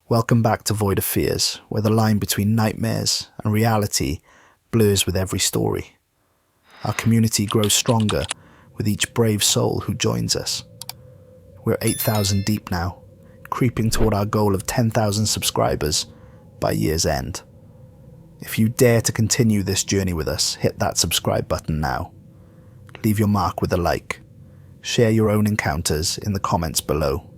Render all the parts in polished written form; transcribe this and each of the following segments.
Welcome back to Void of Fears, where the line between nightmares and reality blurs with every story. Our community grows stronger with each brave soul who joins us. We're 8,000 deep now, creeping toward our goal of 10,000 subscribers by year's end. If you dare to continue this journey with us, hit that subscribe button now. Leave your mark with a like. Share your own encounters in the comments below.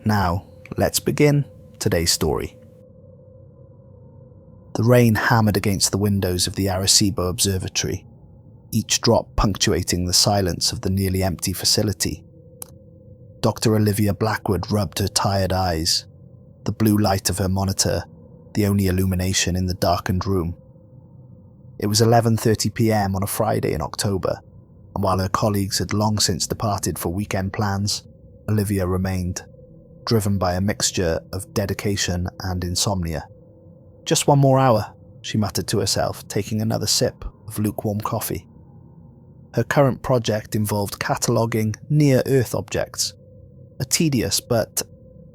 Now, let's begin today's story. The rain hammered against the windows of the Arecibo Observatory, each drop punctuating the silence of the nearly empty facility. Dr. Olivia Blackwood rubbed her tired eyes, the blue light of her monitor the only illumination in the darkened room. It was 11:30 p.m. on a Friday in October, and while her colleagues had long since departed for weekend plans, Olivia remained, driven by a mixture of dedication and insomnia. "Just one more hour," she muttered to herself, taking another sip of lukewarm coffee. Her current project involved cataloguing near-Earth objects, a tedious but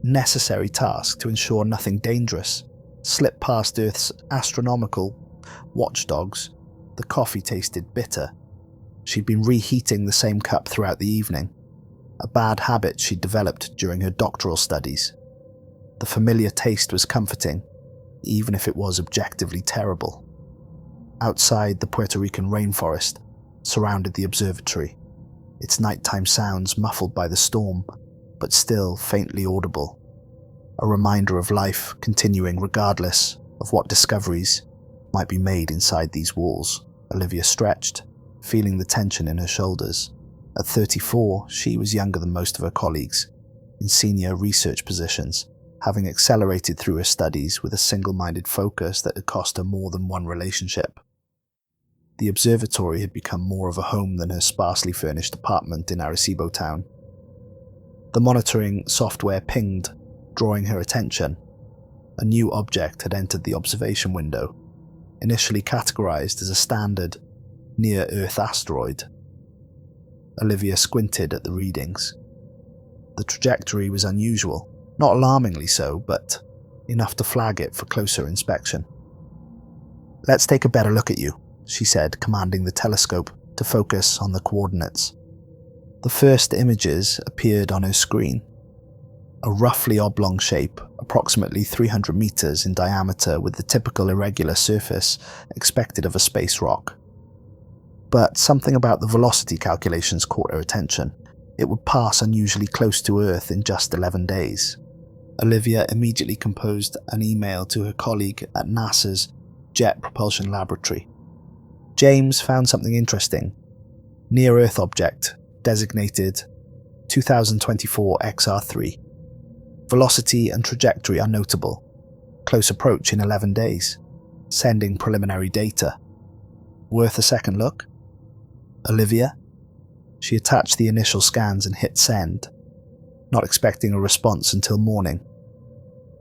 necessary task to ensure nothing dangerous slipped past Earth's astronomical watchdogs. The coffee tasted bitter. She'd been reheating the same cup throughout the evening, a bad habit she'd developed during her doctoral studies. The familiar taste was comforting, even if it was objectively terrible. Outside, the Puerto Rican rainforest surrounded the observatory, its nighttime sounds muffled by the storm, but still faintly audible. A reminder of life continuing regardless of what discoveries might be made inside these walls. Olivia stretched, feeling the tension in her shoulders. At 34, she was younger than most of her colleagues, in senior research positions, having accelerated through her studies with a single-minded focus that had cost her more than one relationship. The observatory had become more of a home than her sparsely furnished apartment in Arecibo town. The monitoring software pinged, drawing her attention. A new object had entered the observation window, initially categorized as a standard near-Earth asteroid. Olivia squinted at the readings. The trajectory was unusual, not alarmingly so, but enough to flag it for closer inspection. "Let's take a better look at you," she said, commanding the telescope to focus on the coordinates. The first images appeared on her screen. A roughly oblong shape, approximately 300 meters in diameter with the typical irregular surface expected of a space rock. But something about the velocity calculations caught her attention. It would pass unusually close to Earth in just 11 days. Olivia immediately composed an email to her colleague at NASA's Jet Propulsion Laboratory. "James found something interesting. Near-Earth object, designated 2024 XR3. Velocity and trajectory are notable. Close approach in 11 days. Sending preliminary data. Worth a second look?" "Olivia?" She attached the initial scans and hit send, not expecting a response until morning.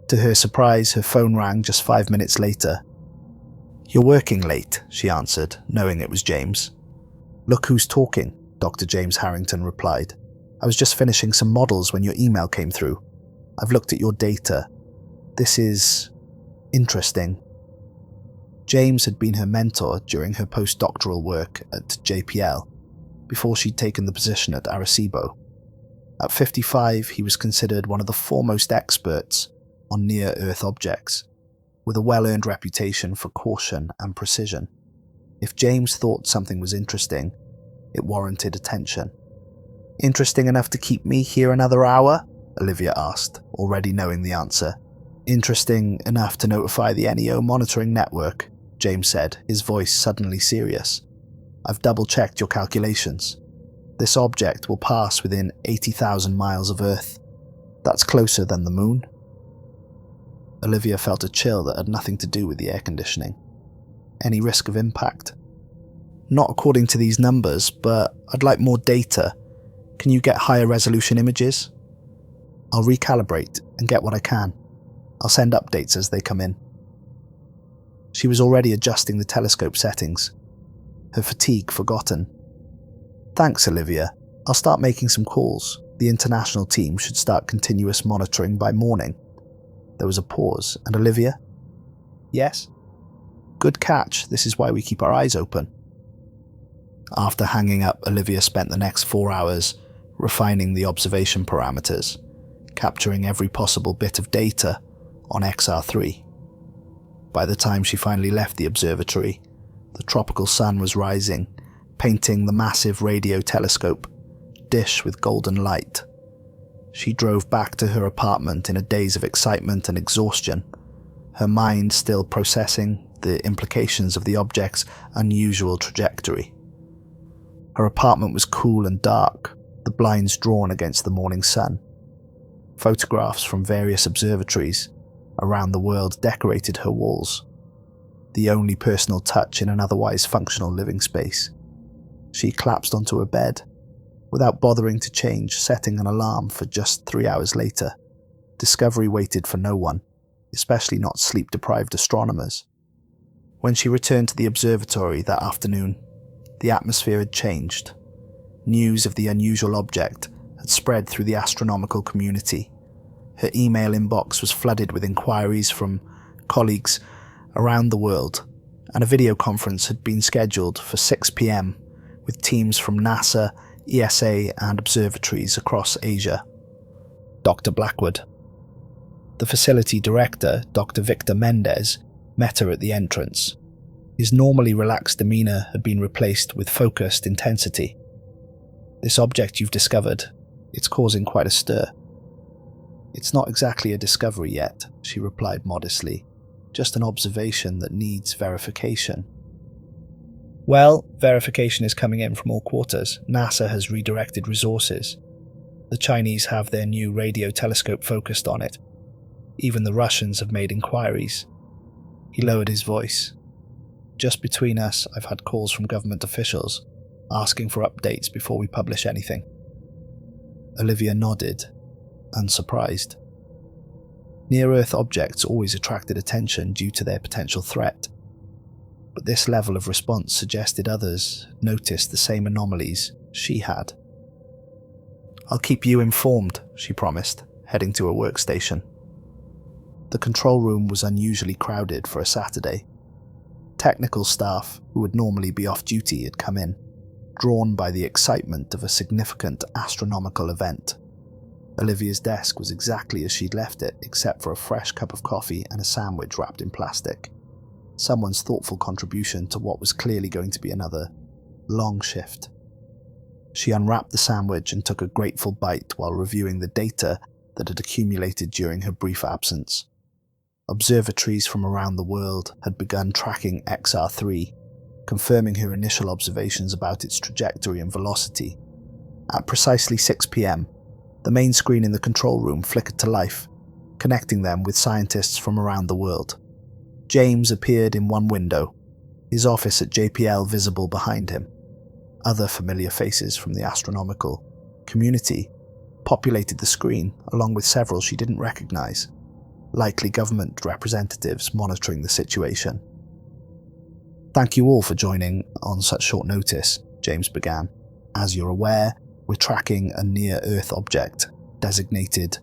To her surprise, her phone rang just 5 minutes later. "You're working late," she answered, knowing it was James. "Look who's talking," Dr. James Harrington replied. "I was just finishing some models when your email came through. I've looked at your data. This is interesting." James had been her mentor during her postdoctoral work at JPL, before she'd taken the position at Arecibo. At 55, he was considered one of the foremost experts on near-Earth objects, with a well-earned reputation for caution and precision. If James thought something was interesting, it warranted attention. "Interesting enough to keep me here another hour?" Olivia asked, already knowing the answer. "Interesting enough to notify the NEO monitoring network," James said, his voice suddenly serious. "I've double-checked your calculations. This object will pass within 80,000 miles of Earth. That's closer than the Moon." Olivia felt a chill that had nothing to do with the air conditioning. "Any risk of impact?" "Not according to these numbers, but I'd like more data. Can you get higher resolution images?" "I'll recalibrate and get what I can. I'll send updates as they come in." She was already adjusting the telescope settings, her fatigue forgotten. "Thanks, Olivia. I'll start making some calls. The international team should start continuous monitoring by morning." There was a pause, and Olivia? Yes? Good catch, this is why we keep our eyes open. After hanging up, Olivia spent the next 4 hours refining the observation parameters, capturing every possible bit of data on XR3. By the time she finally left the observatory, the tropical sun was rising, painting the massive radio telescope dish with golden light. She drove back to her apartment in a daze of excitement and exhaustion, her mind still processing the implications of the object's unusual trajectory. Her apartment was cool and dark, the blinds drawn against the morning sun. Photographs from various observatories around the world decorated her walls, the only personal touch in an otherwise functional living space. She collapsed onto her bed, without bothering to change, setting an alarm for just 3 hours later. Discovery waited for no one, especially not sleep-deprived astronomers. When she returned to the observatory that afternoon, the atmosphere had changed. News of the unusual object had spread through the astronomical community. Her email inbox was flooded with inquiries from colleagues around the world, and a video conference had been scheduled for 6 p.m. with teams from NASA, ESA, and observatories across Asia. Dr. Blackwood. The facility director, Dr. Victor Mendez, met her at the entrance. His normally relaxed demeanor had been replaced with focused intensity. This object you've discovered, it's causing quite a stir. It's not exactly a discovery yet, she replied modestly. Just an observation that needs verification. Well, verification is coming in from all quarters. NASA has redirected resources. The Chinese have their new radio telescope focused on it. Even the Russians have made inquiries. He lowered his voice. Just between us, I've had calls from government officials asking for updates before we publish anything. Olivia nodded, unsurprised. Near-Earth objects always attracted attention due to their potential threat, but this level of response suggested others noticed the same anomalies she had. I'll keep you informed, she promised, heading to her workstation. The control room was unusually crowded for a Saturday. Technical staff, who would normally be off duty, had come in, drawn by the excitement of a significant astronomical event. Olivia's desk was exactly as she'd left it, except for a fresh cup of coffee and a sandwich wrapped in plastic. Someone's thoughtful contribution to what was clearly going to be another long shift. She unwrapped the sandwich and took a grateful bite while reviewing the data that had accumulated during her brief absence. Observatories from around the world had begun tracking XR3, confirming her initial observations about its trajectory and velocity. At precisely 6 p.m, the main screen in the control room flickered to life, connecting them with scientists from around the world. James appeared in one window, his office at JPL visible behind him. Other familiar faces from the astronomical community populated the screen, along with several she didn't recognize, likely government representatives monitoring the situation. Thank you all for joining on such short notice, James began. As you're aware, we're tracking a near-Earth object designated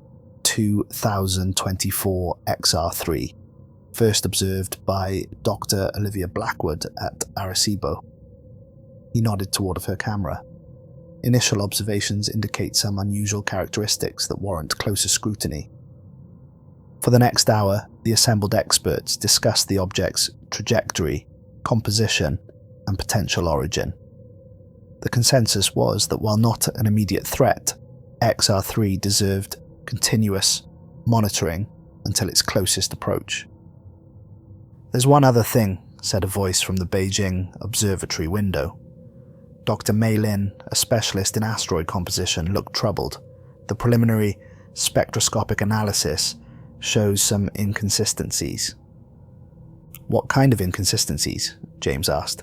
2024 XR3, first observed by Dr. Olivia Blackwood at Arecibo. He nodded toward her camera. Initial observations indicate some unusual characteristics that warrant closer scrutiny. For the next hour, the assembled experts discussed the object's trajectory, composition, and potential origin. The consensus was that while not an immediate threat, XR3 deserved continuous monitoring until its closest approach. There's one other thing, said a voice from the Beijing observatory window. Dr. Mei Lin, a specialist in asteroid composition, looked troubled. The preliminary spectroscopic analysis shows some inconsistencies. What kind of inconsistencies? James asked.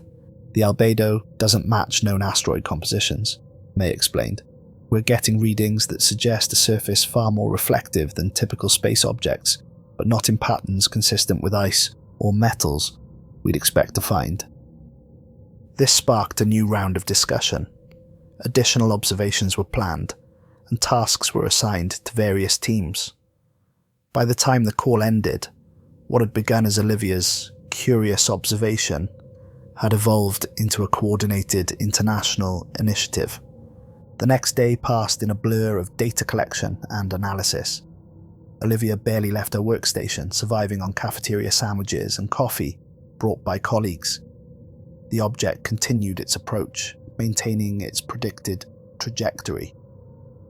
The albedo doesn't match known asteroid compositions, May explained. We're getting readings that suggest a surface far more reflective than typical space objects, but not in patterns consistent with ice or metals we'd expect to find. This sparked a new round of discussion. Additional observations were planned, and tasks were assigned to various teams. By the time the call ended, what had begun as Olivia's curious observation had evolved into a coordinated international initiative. The next day passed in a blur of data collection and analysis. Olivia barely left her workstation, surviving on cafeteria sandwiches and coffee brought by colleagues. The object continued its approach, maintaining its predicted trajectory.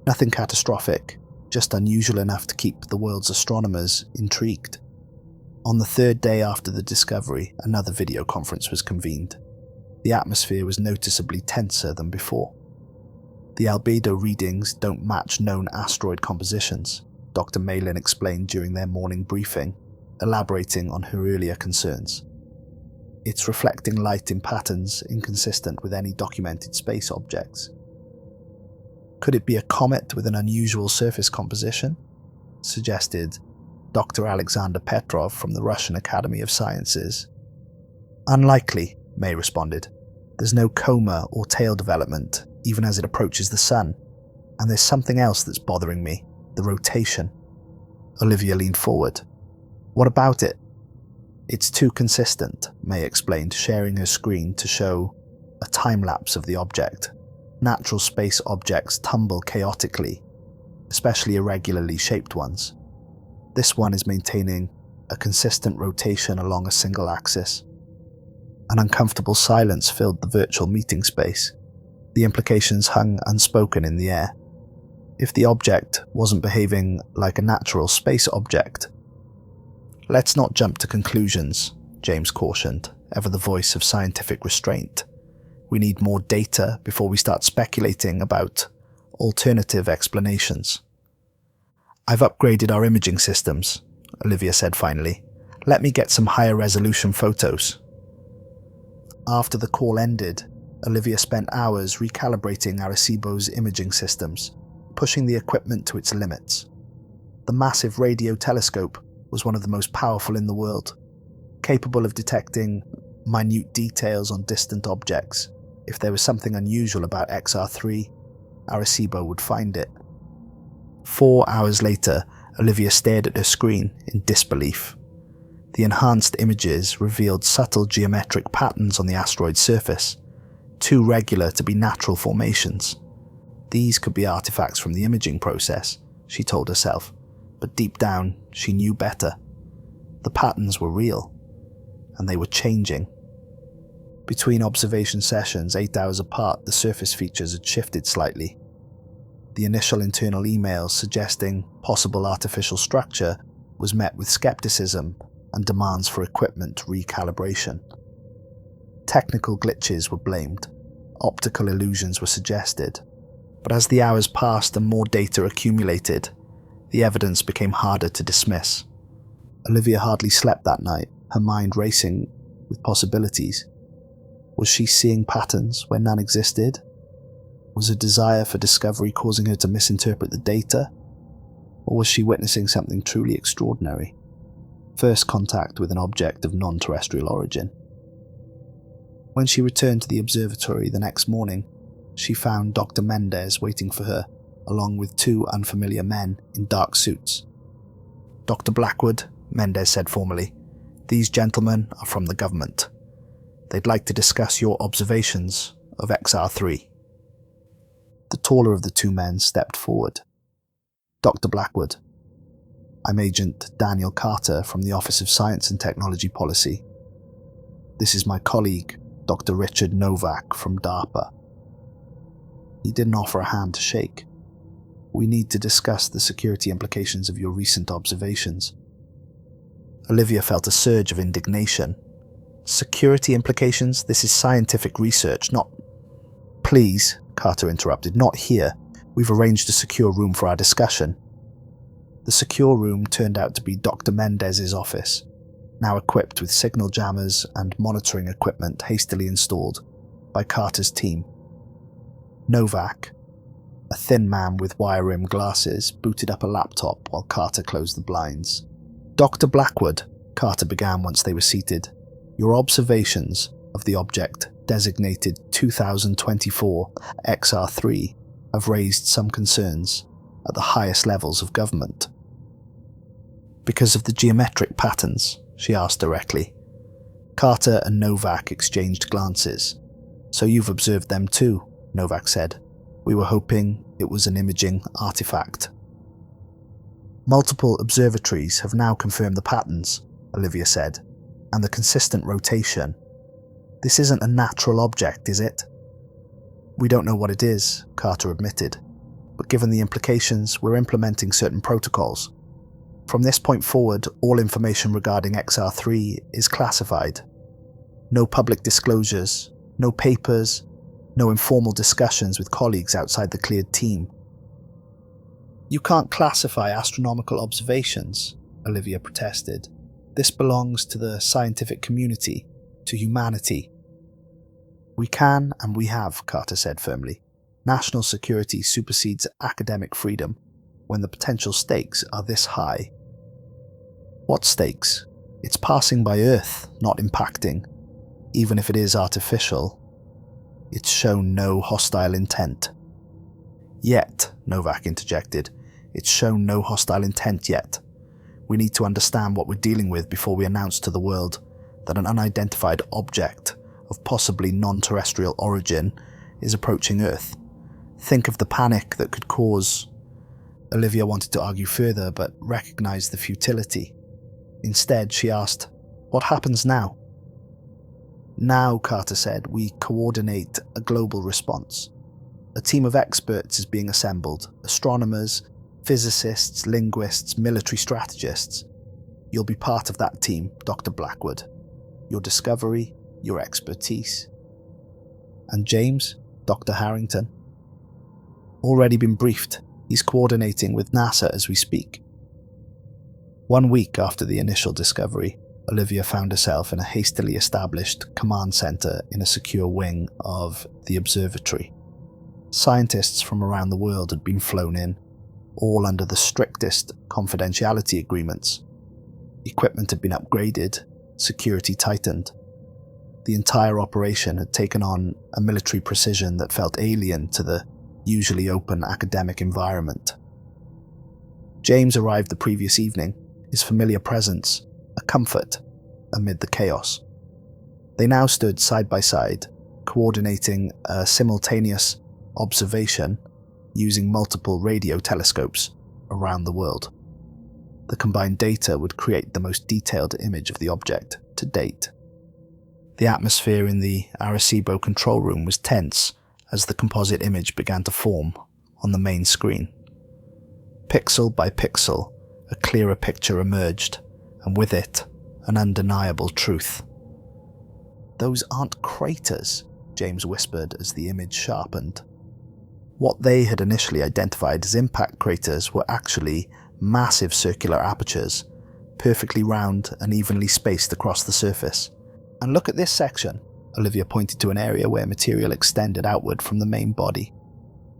Nothing catastrophic, just unusual enough to keep the world's astronomers intrigued. On the third day after the discovery, another video conference was convened. The atmosphere was noticeably tenser than before. The albedo readings don't match known asteroid compositions, Dr. Malin explained during their morning briefing, elaborating on her earlier concerns. It's reflecting light in patterns inconsistent with any documented space objects. Could it be a comet with an unusual surface composition? Suggested Dr. Alexander Petrov from the Russian Academy of Sciences. Unlikely, May responded. There's no coma or tail development, even as it approaches the sun. And there's something else that's bothering me, the rotation. Olivia leaned forward. What about it? It's too consistent, May explained, sharing her screen to show a time-lapse of the object. Natural space objects tumble chaotically, especially irregularly shaped ones. This one is maintaining a consistent rotation along a single axis. An uncomfortable silence filled the virtual meeting space. The implications hung unspoken in the air. If the object wasn't behaving like a natural space object. Let's not jump to conclusions, James cautioned, ever the voice of scientific restraint. We need more data before we start speculating about alternative explanations. I've upgraded our imaging systems, Olivia said finally. Let me get some higher resolution photos. After the call ended, Olivia spent hours recalibrating Arecibo's imaging systems, pushing the equipment to its limits. The massive radio telescope was one of the most powerful in the world, capable of detecting minute details on distant objects. If there was something unusual about XR3, Arecibo would find it. 4 hours later, Olivia stared at her screen in disbelief. The enhanced images revealed subtle geometric patterns on the asteroid's surface, too regular to be natural formations. These could be artifacts from the imaging process, she told herself, but deep down, she knew better. The patterns were real, and they were changing. Between observation sessions 8 hours apart, the surface features had shifted slightly. The initial internal emails suggesting possible artificial structure was met with skepticism and demands for equipment recalibration. Technical glitches were blamed, optical illusions were suggested, but as the hours passed and more data accumulated, the evidence became harder to dismiss. Olivia hardly slept that night, her mind racing with possibilities. Was she seeing patterns where none existed? Was a desire for discovery causing her to misinterpret the data? Or was she witnessing something truly extraordinary? First contact with an object of non-terrestrial origin. When she returned to the observatory the next morning, she found Dr. Mendez waiting for her, along with 2 unfamiliar men in dark suits. Dr. Blackwood, Mendez said formally, these gentlemen are from the government. They'd like to discuss your observations of XR3. The taller of the 2 men stepped forward. Dr. Blackwood, I'm Agent Daniel Carter from the Office of Science and Technology Policy. This is my colleague, Dr. Richard Novak from DARPA. He didn't offer a hand to shake. We need to discuss the security implications of your recent observations. Olivia felt a surge of indignation. Security implications? This is scientific research, not... Please, Carter interrupted, not here. We've arranged a secure room for our discussion. The secure room turned out to be Dr. Mendez's office, now equipped with signal jammers and monitoring equipment hastily installed by Carter's team. Novak, a thin man with wire-rimmed glasses, booted up a laptop while Carter closed the blinds. Dr. Blackwood, Carter began once they were seated, your observations of the object designated 2024 XR3 have raised some concerns at the highest levels of government. Because of the geometric patterns? She asked directly. Carter and Novak exchanged glances. So you've observed them too, Novak said. We were hoping it was an imaging artifact. Multiple observatories have now confirmed the patterns, Olivia said, and the consistent rotation. This isn't a natural object, is it? We don't know what it is, Carter admitted, but given the implications, we're implementing certain protocols. From this point forward, all information regarding XR3 is classified. No public disclosures, no papers, no informal discussions with colleagues outside the cleared team. You can't classify astronomical observations, Olivia protested. This belongs to the scientific community, to humanity. We can and we have, Carter said firmly. National security supersedes academic freedom when the potential stakes are this high. What stakes? It's passing by Earth, not impacting. Even if it is artificial, it's shown no hostile intent. Yet, Novak interjected, it's shown no hostile intent yet. We need to understand what we're dealing with before we announce to the world that an unidentified object of possibly non-terrestrial origin is approaching Earth. Think of the panic that could cause. Olivia wanted to argue further, but recognized the futility. Instead, she asked, what happens now? Now, Carter said, we coordinate a global response. A team of experts is being assembled, astronomers, physicists, linguists, military strategists. You'll be part of that team, Dr. Blackwood. Your discovery, your expertise. And James, Dr. Harrington? Already been briefed. He's coordinating with NASA as we speak. 1 week after the initial discovery, Olivia found herself in a hastily established command center in a secure wing of the observatory. Scientists from around the world had been flown in, all under the strictest confidentiality agreements. Equipment had been upgraded, security tightened. The entire operation had taken on a military precision that felt alien to the usually open academic environment. James arrived the previous evening, his familiar presence a comfort amid the chaos. They now stood side by side, coordinating a simultaneous observation using multiple radio telescopes around the world. The combined data would create the most detailed image of the object to date. The atmosphere in the Arecibo control room was tense as the composite image began to form on the main screen. Pixel by pixel, a clearer picture emerged, and with it, an undeniable truth. Those aren't craters, James whispered as the image sharpened. What they had initially identified as impact craters were actually massive circular apertures, perfectly round and evenly spaced across the surface. And look at this section, Olivia pointed to an area where material extended outward from the main body.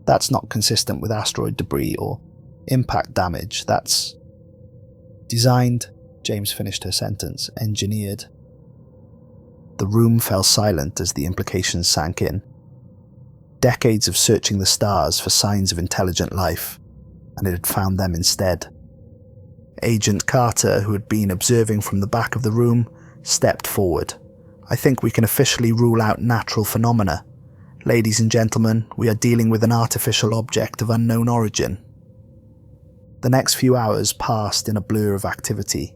That's not consistent with asteroid debris or impact damage, that's designed, James finished her sentence, engineered. The room fell silent as the implications sank in. Decades of searching the stars for signs of intelligent life, and it had found them instead. Agent Carter, who had been observing from the back of the room, stepped forward. I think we can officially rule out natural phenomena. Ladies and gentlemen, we are dealing with an artificial object of unknown origin. The next few hours passed in a blur of activity.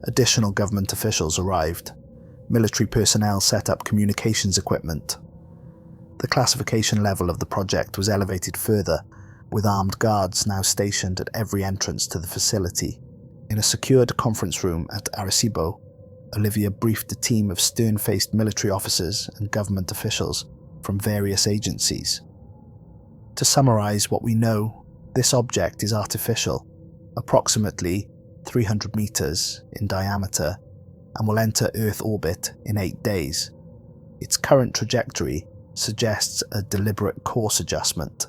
Additional government officials arrived. Military personnel set up communications equipment. The classification level of the project was elevated further, with armed guards now stationed at every entrance to the facility. In a secured conference room at Arecibo, Olivia briefed a team of stern-faced military officers and government officials from various agencies. To summarize what we know, this object is artificial, approximately 300 meters in diameter, and will enter Earth orbit in 8 days. Its current trajectory suggests a deliberate course adjustment.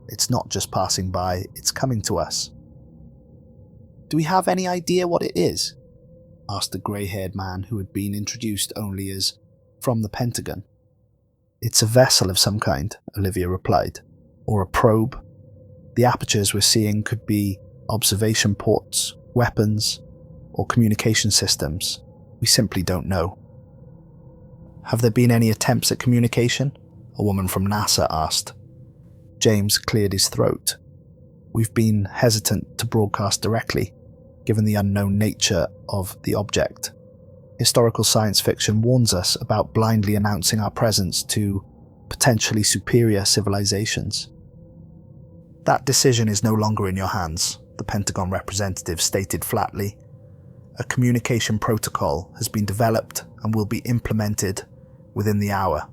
It's not just passing by, it's coming to us. Do we have any idea what it is? Asked a grey-haired man who had been introduced only as from the Pentagon. It's a vessel of some kind, Olivia replied, or a probe. The apertures we're seeing could be observation ports weapons, or communication systems. We simply don't know. Have there been any attempts at communication? A woman from NASA asked. James cleared his throat. We've been hesitant to broadcast directly, given the unknown nature of the object. Historical science fiction warns us about blindly announcing our presence to potentially superior civilizations. That decision is no longer in your hands, the Pentagon representative stated flatly. A communication protocol has been developed and will be implemented within the hour.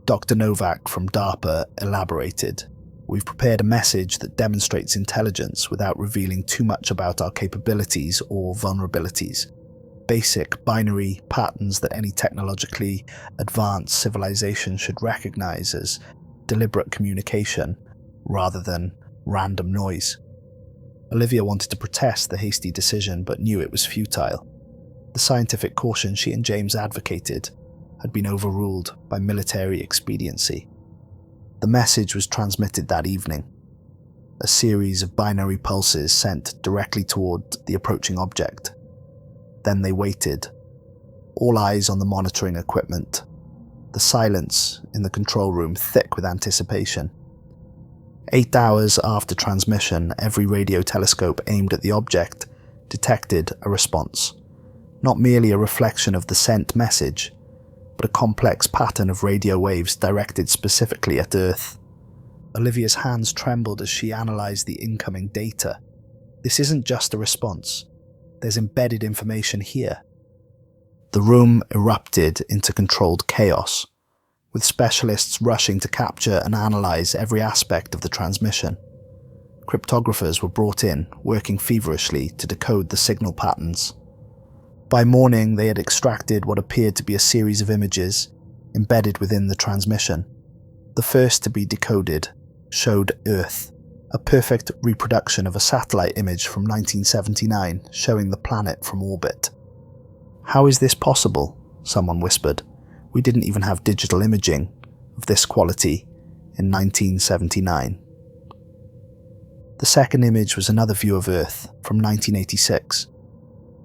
Dr. Novak from DARPA elaborated. We've prepared a message that demonstrates intelligence without revealing too much about our capabilities or vulnerabilities. Basic binary patterns that any technologically advanced civilization should recognize as deliberate communication rather than random noise. Olivia wanted to protest the hasty decision but knew it was futile. The scientific caution she and James advocated had been overruled by military expediency. The message was transmitted that evening, a series of binary pulses sent directly toward the approaching object. Then they waited, all eyes on the monitoring equipment, the silence in the control room thick with anticipation. 8 hours after transmission, every radio telescope aimed at the object detected a response, not merely a reflection of the sent message, but a complex pattern of radio waves directed specifically at Earth. Olivia's hands trembled as she analysed the incoming data. This isn't just a response. There's embedded information here. The room erupted into controlled chaos, with specialists rushing to capture and analyse every aspect of the transmission. Cryptographers were brought in, working feverishly to decode the signal patterns. By morning, they had extracted what appeared to be a series of images embedded within the transmission. The first to be decoded showed Earth, a perfect reproduction of a satellite image from 1979 showing the planet from orbit. "How is this possible?" someone whispered. "We didn't even have digital imaging of this quality in 1979. The second image was another view of Earth from 1986.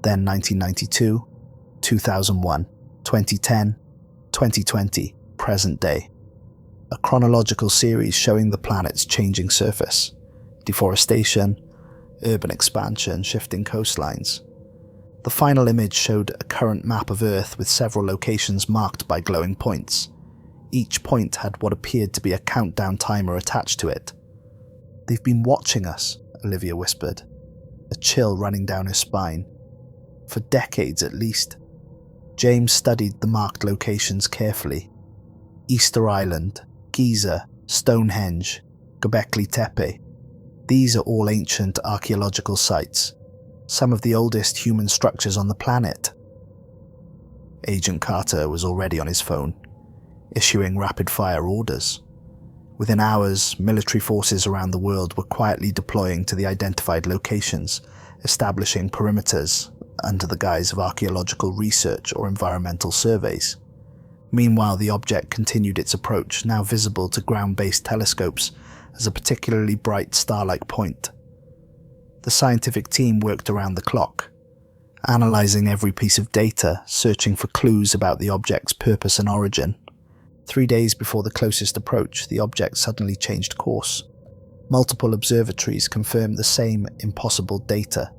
Then 1992, 2001, 2010, 2020, present day. A chronological series showing the planet's changing surface, deforestation, urban expansion, shifting coastlines. The final image showed a current map of Earth with several locations marked by glowing points. Each point had what appeared to be a countdown timer attached to it. "They've been watching us," Olivia whispered, a chill running down her spine. "For decades at least." James studied the marked locations carefully. Easter Island, Giza, Stonehenge, Göbekli Tepe. These are all ancient archaeological sites, some of the oldest human structures on the planet. Agent Carter was already on his phone, issuing rapid-fire orders. Within hours, military forces around the world were quietly deploying to the identified locations, establishing perimeters under the guise of archaeological research or environmental surveys. Meanwhile, the object continued its approach, now visible to ground-based telescopes as a particularly bright star-like point. The scientific team worked around the clock, analysing every piece of data, searching for clues about the object's purpose and origin. 3 days before the closest approach, the object suddenly changed course. Multiple observatories confirmed the same impossible data.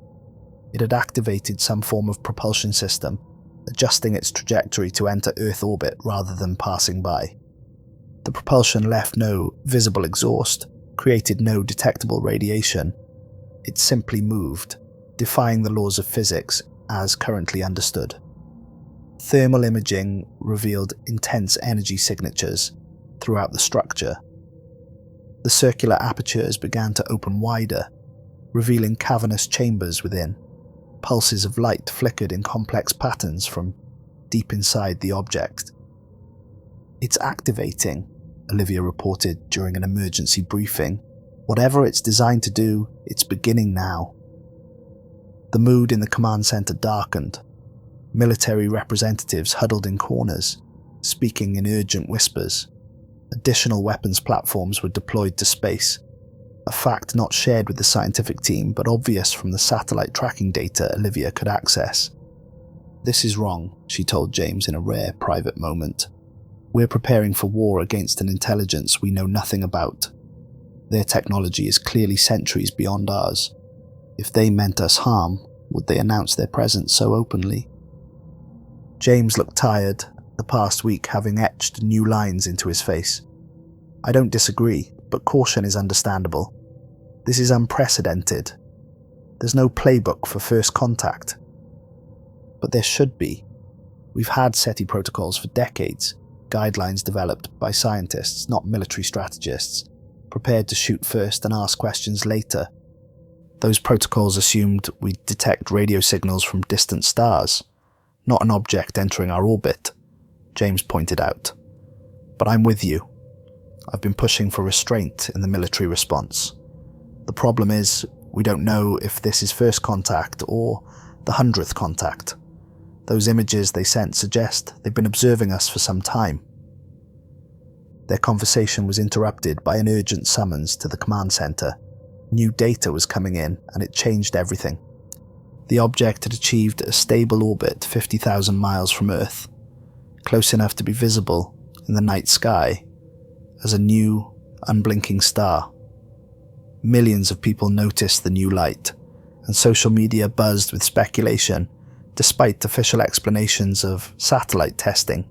It had activated some form of propulsion system, adjusting its trajectory to enter Earth orbit rather than passing by. The propulsion left no visible exhaust, created no detectable radiation. It simply moved, defying the laws of physics as currently understood. Thermal imaging revealed intense energy signatures throughout the structure. The circular apertures began to open wider, revealing cavernous chambers within. Pulses of light flickered in complex patterns from deep inside the object. "It's activating," Olivia reported during an emergency briefing. "Whatever it's designed to do, it's beginning now." The mood in the command center darkened. Military representatives huddled in corners, speaking in urgent whispers. Additional weapons platforms were deployed to space. a fact not shared with the scientific team but obvious from the satellite tracking data Olivia could access. "This is wrong," she told James in a rare private moment. "We're preparing for war against an intelligence we know nothing about. Their technology is clearly centuries beyond ours. If they meant us harm, would they announce their presence so openly?" James looked tired, the past week having etched new lines into his face. "I don't disagree, but caution is understandable. This is unprecedented. There's no playbook for first contact." "But there should be. We've had SETI protocols for decades, guidelines developed by scientists, not military strategists, prepared to shoot first and ask questions later. Those protocols assumed we'd detect radio signals from distant stars, not an object entering our orbit," James pointed out. "But I'm with you. I've been pushing for restraint in the military response. The problem is, we don't know if this is first contact or the 100th contact. Those images they sent suggest they've been observing us for some time." Their conversation was interrupted by an urgent summons to the command center. New data was coming in, and it changed everything. The object had achieved a stable orbit 50,000 miles from Earth, close enough to be visible in the night sky as a new, unblinking star. Millions of people noticed the new light, and social media buzzed with speculation, despite official explanations of satellite testing.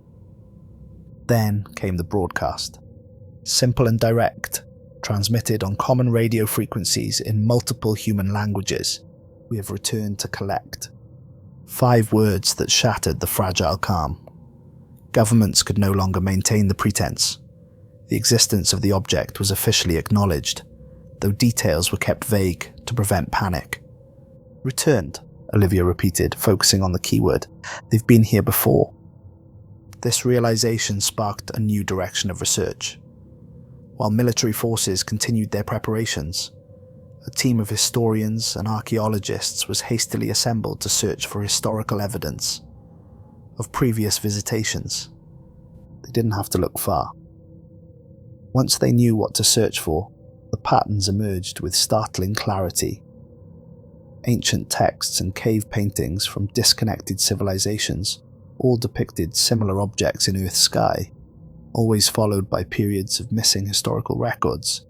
Then came the broadcast. Simple and direct, transmitted on common radio frequencies in multiple human languages. "We have returned to collect." 5 words that shattered the fragile calm. Governments could no longer maintain the pretense. The existence of the object was officially acknowledged, though details were kept vague to prevent panic. "Returned," Olivia repeated, focusing on the keyword. "They've been here before." This realization sparked a new direction of research. While military forces continued their preparations, a team of historians and archaeologists was hastily assembled to search for historical evidence of previous visitations. They didn't have to look far. Once they knew what to search for, the patterns emerged with startling clarity. Ancient texts and cave paintings from disconnected civilizations all depicted similar objects in Earth's sky, always followed by periods of missing historical records,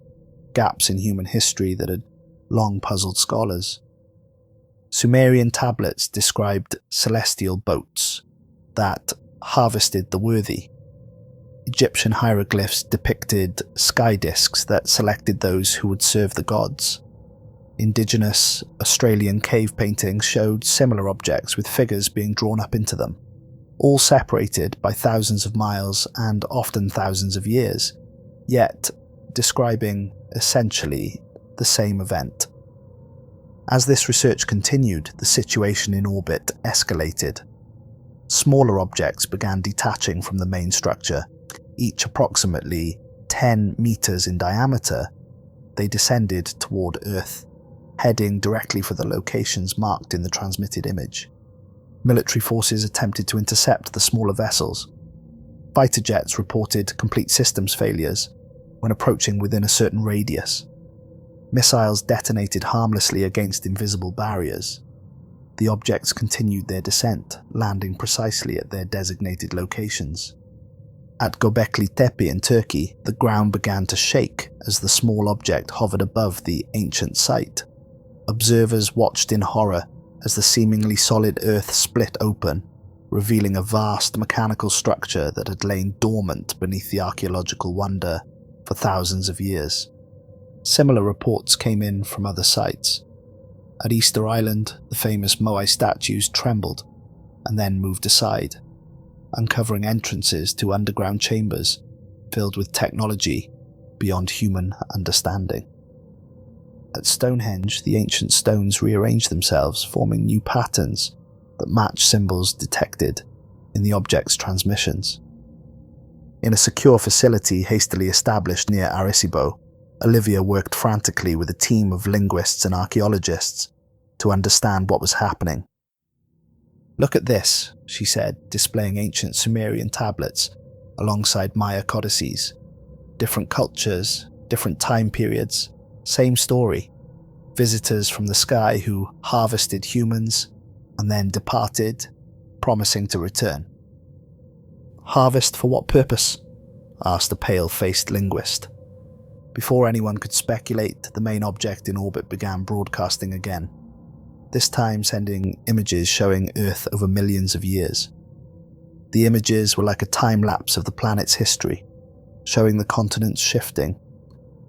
gaps in human history that had long puzzled scholars. Sumerian tablets described celestial boats that harvested the worthy. Egyptian hieroglyphs depicted sky discs that selected those who would serve the gods. Indigenous Australian cave paintings showed similar objects with figures being drawn up into them, all separated by thousands of miles and often thousands of years, yet describing essentially the same event. As this research continued, the situation in orbit escalated. Smaller objects began detaching from the main structure, each approximately 10 meters in diameter. They descended toward Earth, heading directly for the locations marked in the transmitted image. Military forces attempted to intercept the smaller vessels. Fighter jets reported complete systems failures when approaching within a certain radius. Missiles detonated harmlessly against invisible barriers. The objects continued their descent, landing precisely at their designated locations. At Göbekli Tepe in Turkey, the ground began to shake as the small object hovered above the ancient site. Observers watched in horror as the seemingly solid earth split open, revealing a vast mechanical structure that had lain dormant beneath the archaeological wonder for thousands of years. Similar reports came in from other sites. At Easter Island, the famous Moai statues trembled and then moved aside, uncovering entrances to underground chambers filled with technology beyond human understanding. At Stonehenge, the ancient stones rearranged themselves, forming new patterns that match symbols detected in the object's transmissions. In a secure facility hastily established near Arecibo, Olivia worked frantically with a team of linguists and archaeologists to understand what was happening. "Look at this," she said, displaying ancient Sumerian tablets alongside Maya codices. Different cultures, different time periods, Same story. Visitors from the sky who harvested humans and then departed, promising to return. Harvest for what purpose? Asked a pale-faced linguist. Before anyone could speculate, the main object in orbit began broadcasting again, this time sending images showing Earth over millions of years. The images were like a time-lapse of the planet's history, showing the continents shifting,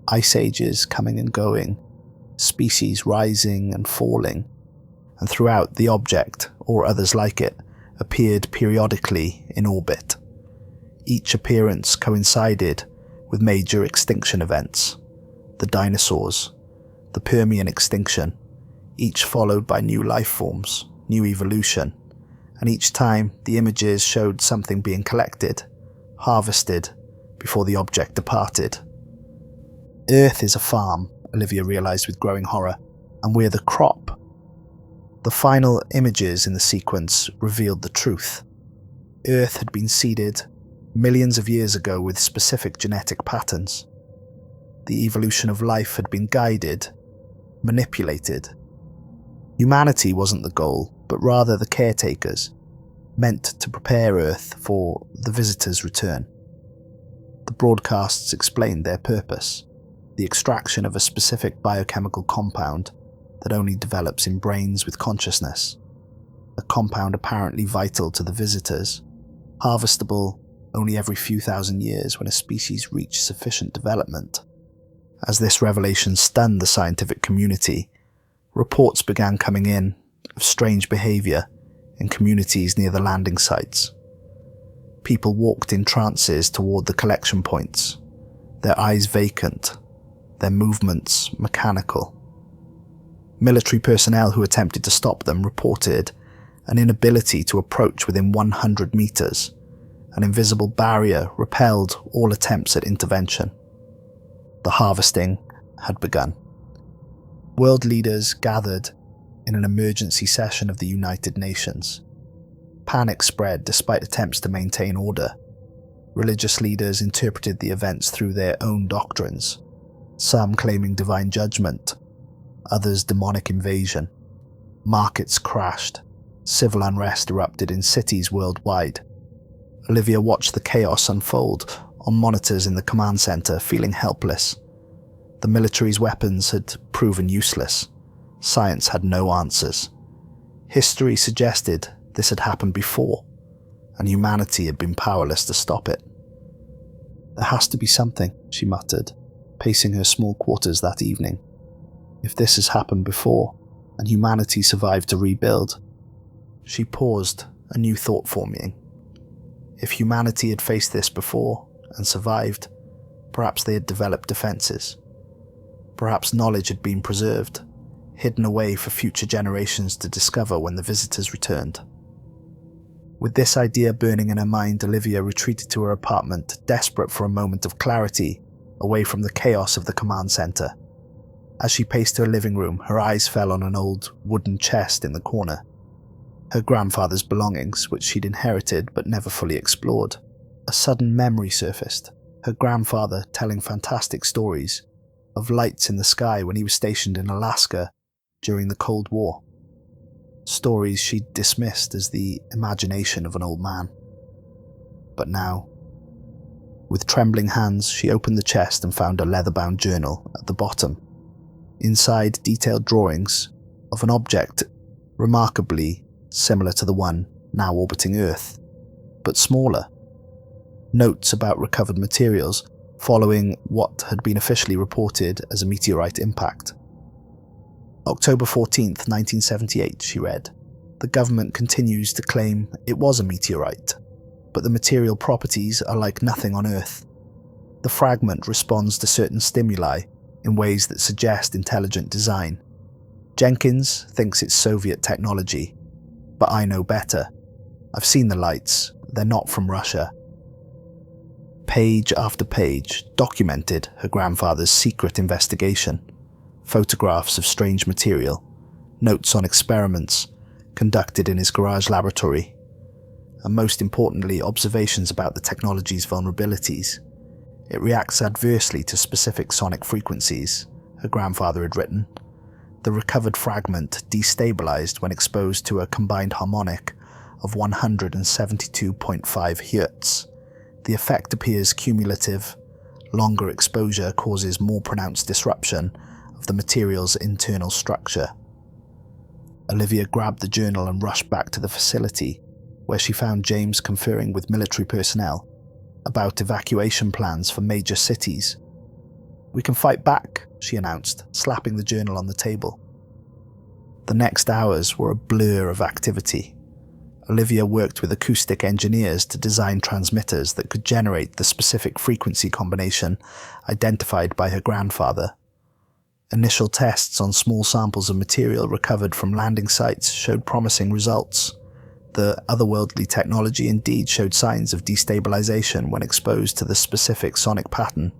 ice ages coming and going, species rising and falling, and throughout the object, or others like it, appeared periodically in orbit. Each appearance coincided with major extinction events, the dinosaurs, the Permian extinction, each followed by new life forms, new evolution, and each time the images showed something being collected, harvested, before the object departed. Earth is a farm, Olivia realized with growing horror, and we're the crop. The final images in the sequence revealed the truth. Earth had been seeded millions of years ago with specific genetic patterns. The evolution of life had been guided, manipulated. Humanity wasn't the goal, but rather the caretakers, meant to prepare Earth for the visitor's return. The broadcasts explained their purpose, the extraction of a specific biochemical compound that only develops in brains with consciousness, a compound apparently vital to the visitors, harvestable only every few thousand years when a species reached sufficient development. As this revelation stunned the scientific community, reports began coming in of strange behavior in communities near the landing sites. People walked in trances toward the collection points, their eyes vacant, their movements mechanical. Military personnel who attempted to stop them reported an inability to approach within 100 meters. An invisible barrier repelled all attempts at intervention. The harvesting had begun. World leaders gathered in an emergency session of the United Nations. Panic spread despite attempts to maintain order. Religious leaders interpreted the events through their own doctrines, some claiming divine judgment, others demonic invasion. Markets crashed. Civil unrest erupted in cities worldwide. Olivia watched the chaos unfold on monitors in the command center, feeling helpless. The military's weapons had proven useless. Science had no answers. History suggested this had happened before, and humanity had been powerless to stop it. There has to be something, she muttered, pacing her small quarters that evening. If this has happened before, and humanity survived to rebuild. She paused, a new thought forming. If humanity had faced this before and survived, perhaps they had developed defenses. Perhaps knowledge had been preserved, hidden away for future generations to discover when the visitors returned. With this idea burning in her mind, Olivia retreated to her apartment, desperate for a moment of clarity, away from the chaos of the command center. As she paced her living room, her eyes fell on an old wooden chest in the corner. Her grandfather's belongings, which she'd inherited but never fully explored. A sudden memory surfaced, her grandfather telling fantastic stories of lights in the sky when he was stationed in Alaska during the Cold War. Stories she'd dismissed as the imagination of an old man. But now, with trembling hands, she opened the chest and found a leather-bound journal at the bottom. Inside, detailed drawings of an object remarkably similar to the one now orbiting Earth, but smaller. Notes about recovered materials following what had been officially reported as a meteorite impact. October 14th, 1978, she read. The government continues to claim it was a meteorite, but the material properties are like nothing on Earth. The fragment responds to certain stimuli in ways that suggest intelligent design. Jenkins thinks it's Soviet technology, but I know better. I've seen the lights, they're not from Russia. Page after page documented her grandfather's secret investigation. Photographs of strange material, notes on experiments conducted in his garage laboratory, and most importantly, observations about the technology's vulnerabilities. It reacts adversely to specific sonic frequencies, her grandfather had written. The recovered fragment destabilized when exposed to a combined harmonic of 172.5 Hz. The effect appears cumulative. Longer exposure causes more pronounced disruption of the material's internal structure. Olivia grabbed the journal and rushed back to the facility, where she found James conferring with military personnel about evacuation plans for major cities. "We can fight back," she announced, slapping the journal on the table. The next hours were a blur of activity. Olivia worked with acoustic engineers to design transmitters that could generate the specific frequency combination identified by her grandfather. Initial tests on small samples of material recovered from landing sites showed promising results. The otherworldly technology indeed showed signs of destabilization when exposed to the specific sonic pattern,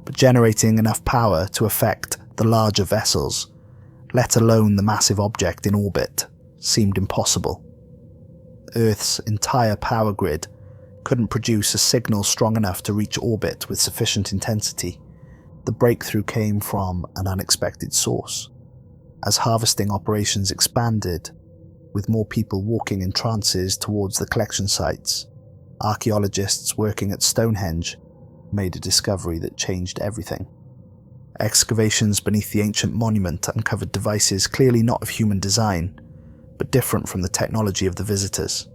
but generating enough power to affect the larger vessels, let alone the massive object in orbit, seemed impossible. Earth's entire power grid couldn't produce a signal strong enough to reach orbit with sufficient intensity. The breakthrough came from an unexpected source. As harvesting operations expanded, with more people walking in trances towards the collection sites, archaeologists working at Stonehenge made a discovery that changed everything. Excavations beneath the ancient monument uncovered devices clearly not of human design, but different from the technology of the visitors.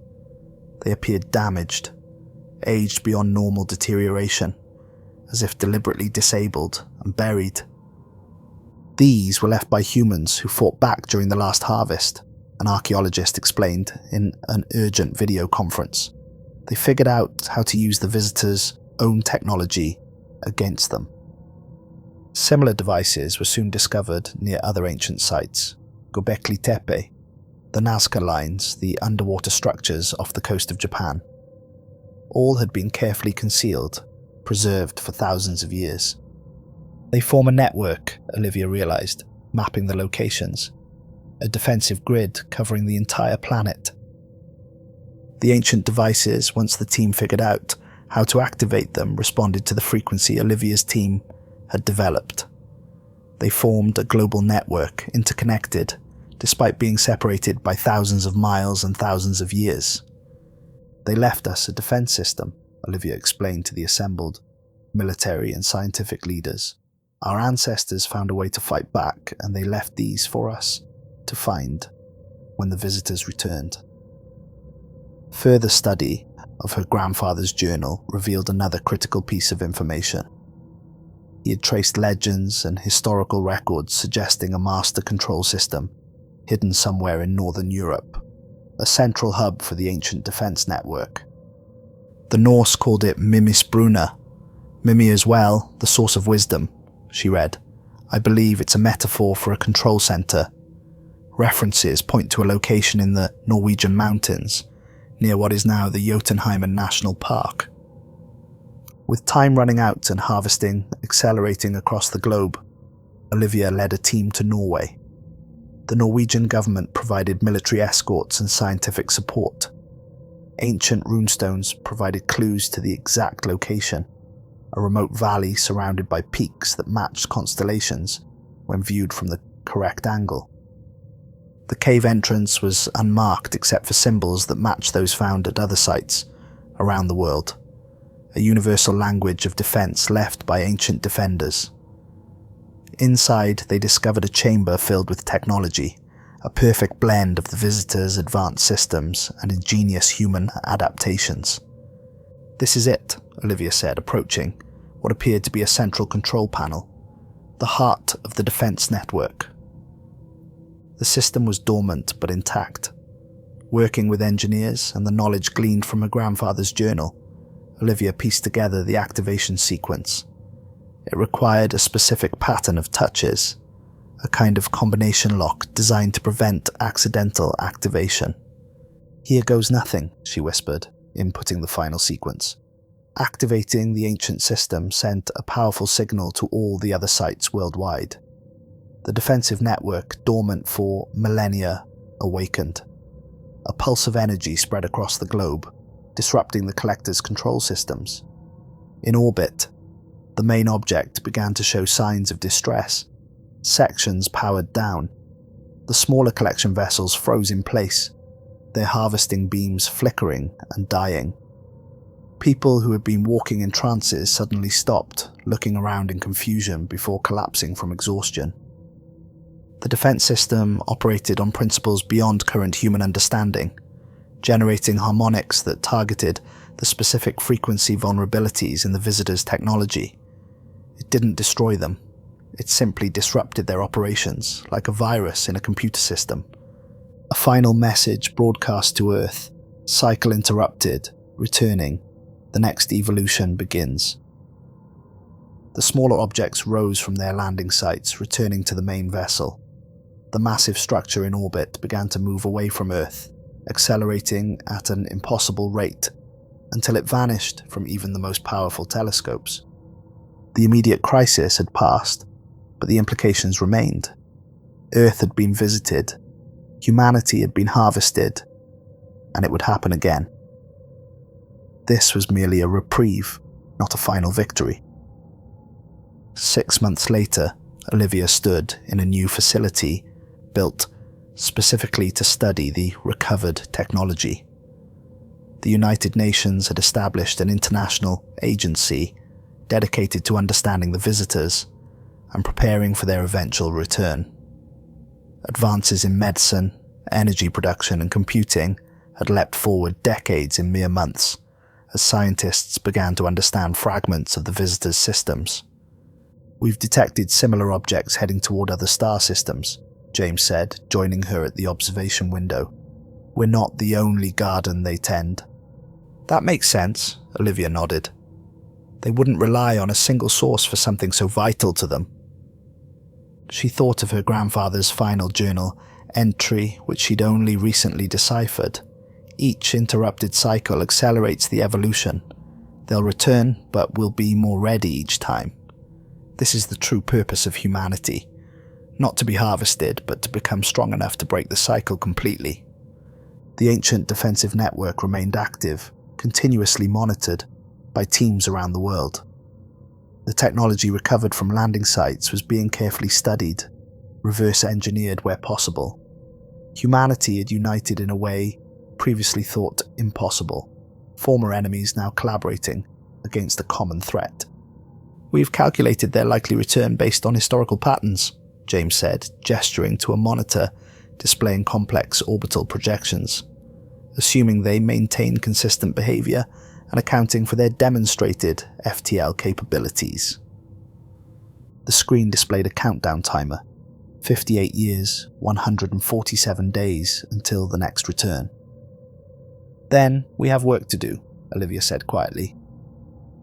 They appeared damaged, aged beyond normal deterioration, as if deliberately disabled and buried. These were left by humans who fought back during the last harvest, an archaeologist explained in an urgent video conference. They figured out how to use the visitors' own technology against them. Similar devices were soon discovered near other ancient sites, Göbekli Tepe, the Nazca lines, the underwater structures off the coast of Japan. All had been carefully concealed, preserved for thousands of years. They form a network, Olivia realized, mapping the locations, a defensive grid covering the entire planet. The ancient devices, once the team figured out how to activate them, responded to the frequency Olivia's team had developed. They formed a global network, interconnected, despite being separated by thousands of miles and thousands of years. "They left us a defense system," Olivia explained to the assembled military and scientific leaders. "Our ancestors found a way to fight back, and they left these for us to find when the visitors returned." Further study of her grandfather's journal revealed another critical piece of information. He had traced legends and historical records suggesting a master control system hidden somewhere in northern Europe, a central hub for the ancient defense network. The Norse called it Mimisbruna, Mimi as well, the source of wisdom, she read. "I believe it's a metaphor for a control center. References point to a location in the Norwegian mountains, near what is now the Jotunheimen National Park." With time running out and harvesting accelerating across the globe, Olivia led a team to Norway. The Norwegian government provided military escorts and scientific support. Ancient runestones provided clues to the exact location, a remote valley surrounded by peaks that matched constellations when viewed from the correct angle. The cave entrance was unmarked except for symbols that matched those found at other sites around the world, a universal language of defense left by ancient defenders. Inside, they discovered a chamber filled with technology, a perfect blend of the visitors' advanced systems and ingenious human adaptations. "This is it," Olivia said, approaching what appeared to be a central control panel, the heart of the defense network. The system was dormant but intact. Working with engineers and the knowledge gleaned from her grandfather's journal, Olivia pieced together the activation sequence. It required a specific pattern of touches, a kind of combination lock designed to prevent accidental activation. "Here goes nothing," she whispered, inputting the final sequence. Activating the ancient system sent a powerful signal to all the other sites worldwide. The defensive network, dormant for millennia, awakened. A pulse of energy spread across the globe, disrupting the collector's control systems. In orbit, the main object began to show signs of distress, Sections powered down. The smaller collection vessels froze in place, their harvesting beams flickering and dying. People who had been walking in trances suddenly stopped, looking around in confusion before collapsing from exhaustion. The defense system operated on principles beyond current human understanding, generating harmonics that targeted the specific frequency vulnerabilities in the visitors' technology. It didn't destroy them. It simply disrupted their operations, like a virus in a computer system. A final message broadcast to Earth, cycle interrupted, returning. The next evolution begins. The smaller objects rose from their landing sites, returning to the main vessel. The massive structure in orbit began to move away from Earth, accelerating at an impossible rate, until it vanished from even the most powerful telescopes. The immediate crisis had passed, but the implications remained. Earth had been visited, humanity had been harvested, and it would happen again. This was merely a reprieve, not a final victory. 6 months later, Olivia stood in a new facility built specifically to study the recovered technology. The United Nations had established an international agency dedicated to understanding the visitors and preparing for their eventual return. Advances in medicine, energy production and computing had leapt forward decades in mere months as scientists began to understand fragments of the visitors' systems. "We've detected similar objects heading toward other star systems," James said, joining her at the observation window. "We're not the only garden they tend." "That makes sense," Olivia nodded. "They wouldn't rely on a single source for something so vital to them." She thought of her grandfather's final journal entry, which she'd only recently deciphered. Each interrupted cycle accelerates the evolution. They'll return, but will be more ready each time. This is the true purpose of humanity. Not to be harvested, but to become strong enough to break the cycle completely. The ancient defensive network remained active, continuously monitored by teams around the world. The technology recovered from landing sites was being carefully studied, reverse engineered where possible. Humanity had united in a way previously thought impossible, former enemies now collaborating against a common threat. "We've calculated their likely return based on historical patterns," James said, gesturing to a monitor displaying complex orbital projections. "Assuming they maintain consistent behavior and accounting for their demonstrated FTL capabilities." The screen displayed a countdown timer, 58 years, 147 days until the next return. "Then we have work to do," Olivia said quietly.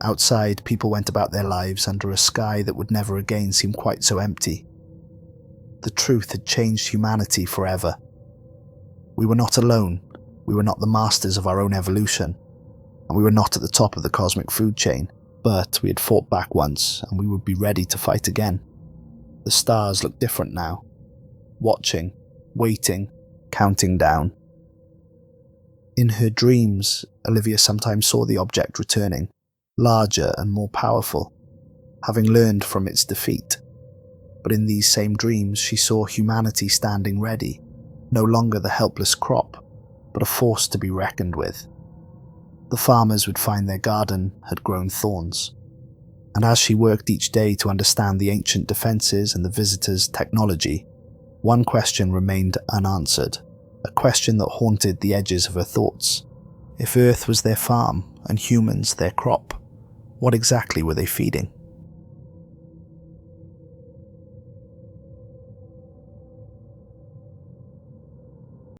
Outside, people went about their lives under a sky that would never again seem quite so empty. The truth had changed humanity forever. We were not alone, we were not the masters of our own evolution, and we were not at the top of the cosmic food chain, but we had fought back once and we would be ready to fight again. The stars looked different now, watching, waiting, counting down. In her dreams, Olivia sometimes saw the object returning, larger and more powerful, having learned from its defeat. But in these same dreams, she saw humanity standing ready, no longer the helpless crop, but a force to be reckoned with. The farmers would find their garden had grown thorns, and as she worked each day to understand the ancient defenses and the visitors' technology, one question remained unanswered, a question that haunted the edges of her thoughts. If Earth was their farm and humans their crop, what exactly were they feeding?